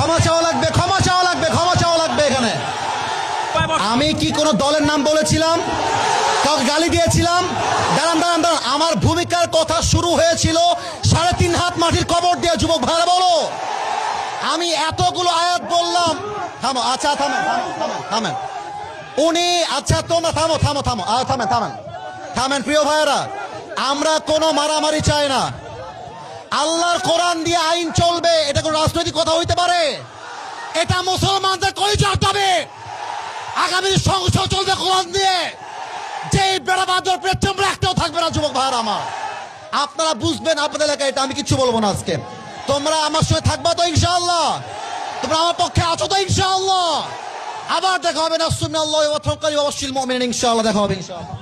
ক্ষমা চাওয়া লাগবে, ক্ষমা চাওয়া লাগবে, ক্ষমা চাওয়া লাগবে। এখানে আমি কি কোনো দলের নাম বলেছিলাম, কাউকে গালি দিয়েছিলাম? দাঁড়ান দাঁড়ান দাঁড়ান, আমার ভূমিকার কথা শুরু হয়েছিল 3.5 হাত মাটির কবর দিয়ে। যুবক ভাইরা বলো, আমি এতগুলো আয়াত বললাম। থামো, আচ্ছা থামেন থামেন থামেন উনি, আচ্ছা তোমরা থামো থামো থামো, থামেন থামেন থামেন। প্রিয় ভাইয়েরা, আমরা কোনো মারামারি চাই না। আল্লাহর কোরআন দিয়ে আইন চলবে, এটা কোনো রাজনৈতিক কথা হইতে পারে? এটা মুসলমানদের কলিজার দাবি। আগামী সংসদ চলবে কোরআন দিয়ে। যে বেড়াবাদর পেট্রোল একটাও থাকবে না। যুবক ভাইয়েরা আমার, আপনারা বুঝবেন আপনাদের এলাকায় এটা। আমি কিছু বলবো না আজকে। তোমরা আমার সঙ্গে থাকবা তো ইনশাআল্লাহ? তোমরা আমার পক্ষে আছো তো ইনশাআল্লাহ? আবার দেখা হবে না। সুবহানাল্লাহ ওয়া তাওয়াক্কাল ওয়া বাশশিরিল মুমিনিন। ইনশাআল্লাহ দেখা হবে ইনশাআল্লাহ।